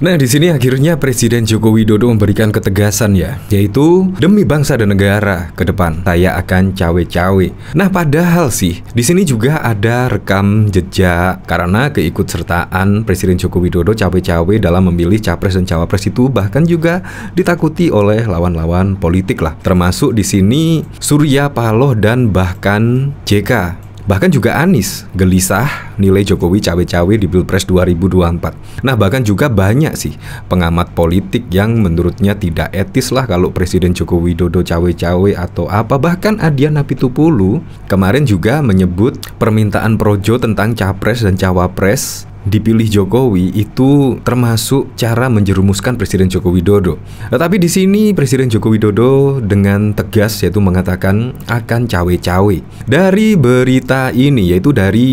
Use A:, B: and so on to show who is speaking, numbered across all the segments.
A: Nah, di sini akhirnya Presiden Joko Widodo memberikan ketegasan ya, yaitu demi bangsa dan negara ke depan saya akan cawe-cawe. Nah, padahal sih di sini juga ada rekam jejak karena keikutsertaan Presiden Joko Widodo cawe-cawe dalam memilih capres dan cawapres itu bahkan juga ditakuti oleh lawan-lawan politik lah. Termasuk di sini Surya Paloh dan bahkan JK. Bahkan juga Anies gelisah nilai Jokowi cawe-cawe di Pilpres 2024. Nah, bahkan juga banyak sih pengamat politik yang menurutnya tidak etis lah kalau Presiden Joko Widodo cawe-cawe atau apa. Bahkan Adian Apitupulu kemarin juga menyebut permintaan projo tentang capres dan cawapres dipilih Jokowi itu termasuk cara menjerumuskan Presiden Joko Widodo. Tetapi di sini Presiden Joko Widodo dengan tegas yaitu mengatakan akan cawe-cawe. Dari berita ini yaitu dari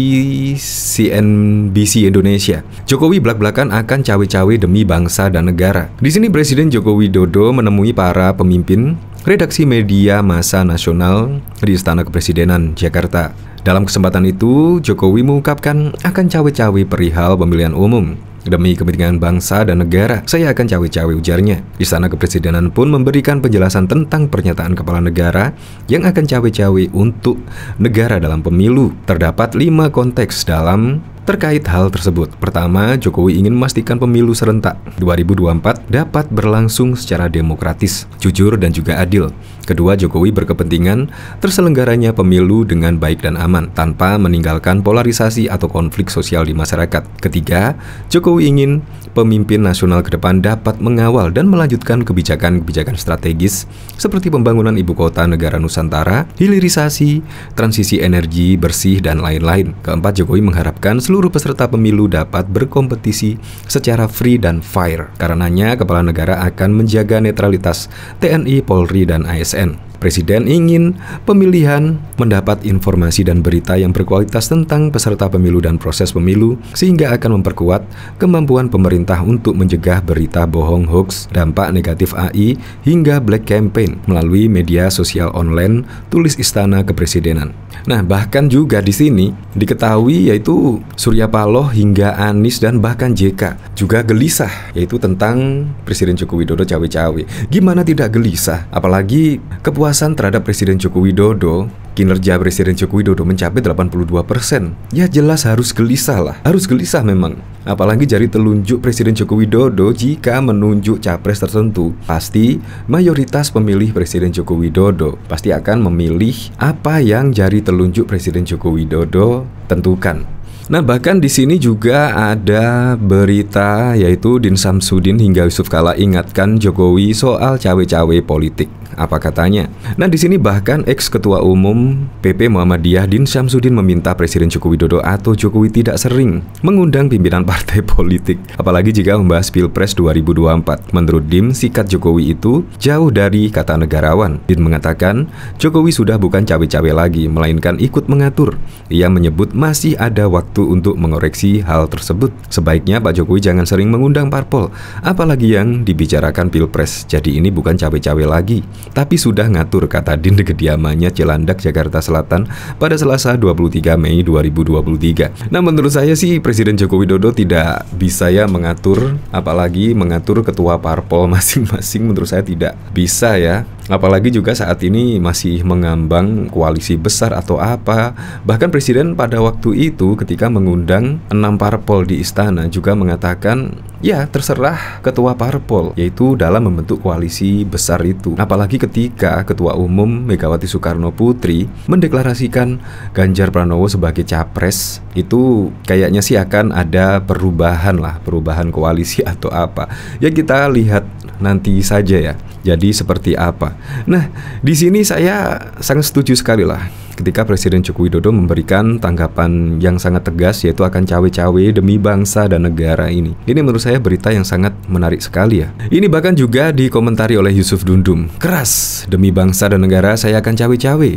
A: CNBC Indonesia, Jokowi belak-belakan akan cawe-cawe demi bangsa dan negara. Di sini Presiden Joko Widodo menemui para pemimpin redaksi media massa nasional di Istana Kepresidenan Jakarta. Dalam kesempatan itu, Jokowi mengungkapkan akan cawe-cawe perihal pemilihan umum. Demi kepentingan bangsa dan negara, saya akan cawe-cawe, ujarnya. Istana Kepresidenan pun memberikan penjelasan tentang pernyataan kepala negara yang akan cawe-cawe untuk negara dalam pemilu. Terdapat 5 konteks dalam terkait hal tersebut. Pertama, Jokowi ingin memastikan pemilu serentak 2024 dapat berlangsung secara demokratis, jujur, dan juga adil. Kedua, Jokowi berkepentingan terselenggaranya pemilu dengan baik dan aman, tanpa meninggalkan polarisasi atau konflik sosial di masyarakat. Ketiga, Jokowi ingin pemimpin nasional ke depan dapat mengawal dan melanjutkan kebijakan-kebijakan strategis seperti pembangunan ibu kota negara Nusantara, hilirisasi, transisi energi bersih, dan lain-lain. Keempat, Jokowi mengharapkan seluruh peserta pemilu dapat berkompetisi secara free dan fair. Karenanya, kepala negara akan menjaga netralitas TNI, Polri, dan ASN. Presiden ingin pemilihan mendapat informasi dan berita yang berkualitas tentang peserta pemilu dan proses pemilu, sehingga akan memperkuat kemampuan pemerintah untuk mencegah berita bohong, hoax, dampak negatif AI, hingga black campaign melalui media sosial online, tulis Istana Kepresidenan. Nah, bahkan juga di sini diketahui yaitu Surya Paloh hingga Anies dan bahkan JK juga gelisah, yaitu tentang Presiden Joko Widodo cawe-cawe. Gimana tidak gelisah? Apalagi kepuasan terhadap Presiden Joko Widodo, kinerja Presiden Joko Widodo mencapai 82%. Ya jelas harus gelisah lah, harus gelisah memang. Apalagi jari telunjuk Presiden Joko Widodo jika menunjuk capres tertentu, pasti mayoritas pemilih Presiden Joko Widodo pasti akan memilih apa yang jari telunjuk Presiden Joko Widodo tentukan. Nah, bahkan di sini juga ada berita yaitu Din Samsudin hingga Yusuf Kala ingatkan Jokowi soal cawe-cawe politik. Apa katanya? Nah, di sini bahkan ex-ketua umum PP Muhammadiyah Din Samsudin meminta Presiden Joko Widodo atau Jokowi tidak sering mengundang pimpinan partai politik, apalagi jika membahas Pilpres 2024. Menurut Din, sikap Jokowi itu jauh dari kata negarawan. Din mengatakan Jokowi sudah bukan cawe-cawe lagi, melainkan ikut mengatur. Ia menyebut masih ada waktu untuk mengoreksi hal tersebut. Sebaiknya Pak Jokowi jangan sering mengundang parpol, apalagi yang dibicarakan Pilpres. Jadi ini bukan cawe-cawe lagi, tapi sudah ngatur, kata Din di kediamannya Cilandak, Jakarta Selatan pada Selasa 23 Mei 2023. Nah, menurut saya sih Presiden Joko Widodo tidak bisa ya mengatur, apalagi mengatur ketua parpol masing-masing. Menurut saya tidak bisa ya. Apalagi juga saat ini masih mengambang koalisi besar atau apa. Bahkan Presiden pada waktu itu ketika mengundang 6 parpol di istana juga mengatakan ya terserah ketua parpol, yaitu dalam membentuk koalisi besar itu. Apalagi ketika Ketua Umum Megawati Soekarno Putri mendeklarasikan Ganjar Pranowo sebagai capres, itu kayaknya sih akan ada perubahan lah, perubahan koalisi atau apa. Ya kita lihat nanti saja ya. Jadi seperti apa? Nah, di sini saya sangat setuju sekali lah ketika Presiden Joko Widodo memberikan tanggapan yang sangat tegas, yaitu akan cawe-cawe demi bangsa dan negara ini. Ini menurut saya berita yang sangat menarik sekali ya. Ini bahkan juga dikomentari oleh Yusuf Dundum. Keras, demi bangsa dan negara saya akan cawe-cawe.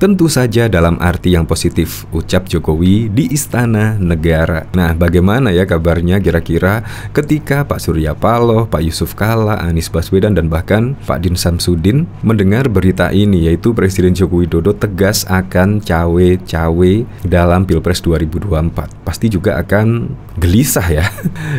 A: Tentu saja dalam arti yang positif, ucap Jokowi di Istana Negara. Nah, bagaimana ya kabarnya kira-kira ketika Pak Surya Paloh, Pak Yusuf Kalla, Anies Baswedan, dan bahkan Pak Din Samsudin mendengar berita ini, yaitu Presiden Joko Widodo tegas akan cawe-cawe dalam Pilpres 2024. Pasti juga akan gelisah ya.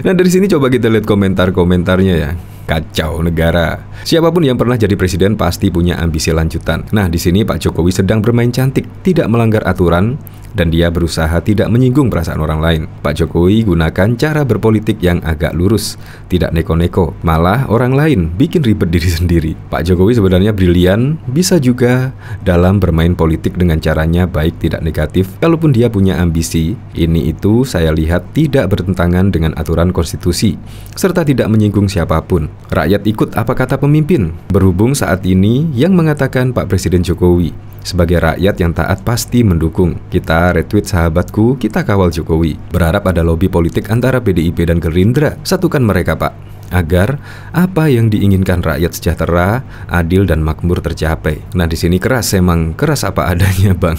A: Nah, dari sini coba kita lihat komentar-komentarnya ya. Kacau negara. Siapapun yang pernah jadi presiden pasti punya ambisi lanjutan. Nah, di sini Pak Jokowi sedang bermain cantik, tidak melanggar aturan, dan dia berusaha tidak menyinggung perasaan orang lain. Pak Jokowi gunakan cara berpolitik yang agak lurus, tidak neko-neko, malah orang lain bikin ribet diri sendiri. Pak Jokowi sebenarnya brilian, bisa juga dalam bermain politik dengan caranya baik tidak negatif. Kalaupun dia punya ambisi, ini itu saya lihat tidak bertentangan dengan aturan konstitusi, serta tidak menyinggung siapapun. Rakyat ikut apa kata pemimpin. Berhubung saat ini yang mengatakan Pak Presiden Jokowi, sebagai rakyat yang taat pasti mendukung. Kita retweet sahabatku, kita kawal Jokowi. Berharap ada lobby politik antara PDIP dan Gerindra. Satukan mereka, Pak, agar apa yang diinginkan rakyat sejahtera, adil, dan makmur tercapai. Nah, di sini keras, emang keras apa adanya, Bang.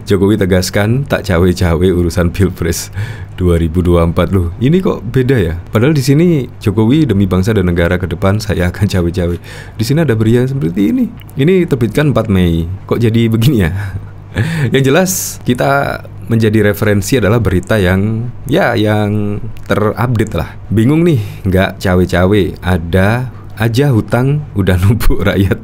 A: Jokowi tegaskan tak cawe-cawe urusan Pilpres 2024 loh. Ini kok beda ya? Padahal di sini Jokowi demi bangsa dan negara ke depan saya akan cawe-cawe. Di sini ada berita seperti ini. Ini terbitkan 4 Mei. Kok jadi begini ya? Yang jelas kita menjadi referensi adalah berita yang terupdate lah. Bingung nih, nggak cawe-cawe, ada aja hutang udah numpuk rakyat.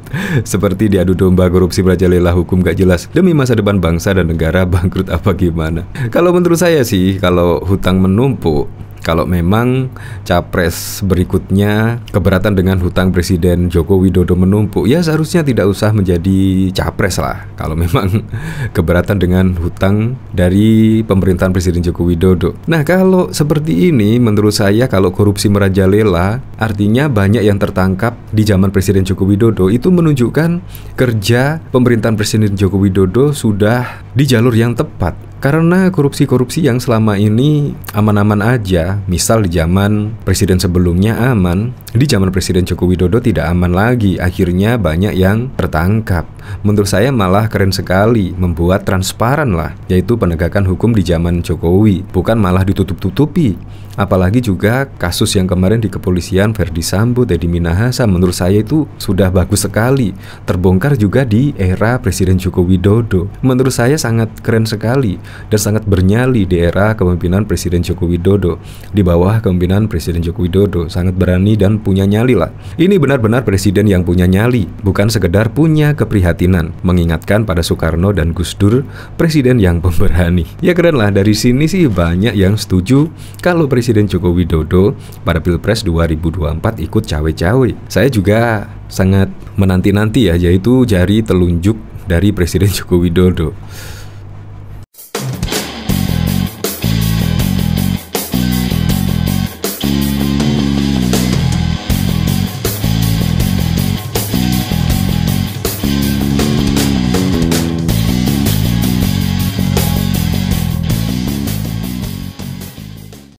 A: Seperti diadu domba korupsi merajalela, hukum gak jelas, demi masa depan bangsa dan negara bangkrut apa gimana. Kalau menurut saya sih, kalau hutang menumpuk, kalau memang capres berikutnya keberatan dengan hutang Presiden Joko Widodo menumpuk, ya seharusnya tidak usah menjadi capres lah. Kalau memang keberatan dengan hutang dari pemerintahan Presiden Joko Widodo. Nah, kalau seperti ini menurut saya, kalau korupsi merajalela, artinya banyak yang tertangkap di zaman Presiden Joko Widodo. Itu menunjukkan kerja pemerintahan Presiden Joko Widodo sudah di jalur yang tepat. Karena korupsi-korupsi yang selama ini aman-aman aja, misal di zaman presiden sebelumnya aman, di zaman Presiden Joko Widodo tidak aman lagi. Akhirnya banyak yang tertangkap. Menurut saya malah keren sekali, membuat transparan lah, yaitu penegakan hukum di zaman Jokowi, bukan malah ditutup-tutupi. Apalagi juga kasus yang kemarin di kepolisian, Verdi Sambo, Teddy Minahasa, menurut saya itu sudah bagus sekali. Terbongkar juga di era Presiden Joko Widodo. Menurut saya sangat keren sekali dan sangat bernyali di era kepemimpinan Presiden Joko Widodo. Di bawah kepemimpinan Presiden Joko Widodo sangat berani dan punya nyali lah. Ini benar-benar presiden yang punya nyali, bukan sekedar punya keprihatinan. Mengingatkan pada Soekarno dan Gus Dur, presiden yang pemberani. Ya keren lah, dari sini sih banyak yang setuju kalau Presiden Joko Widodo pada Pilpres 2024 ikut cawe-cawe. Saya juga sangat menanti-nanti ya, yaitu jari telunjuk dari Presiden Joko Widodo.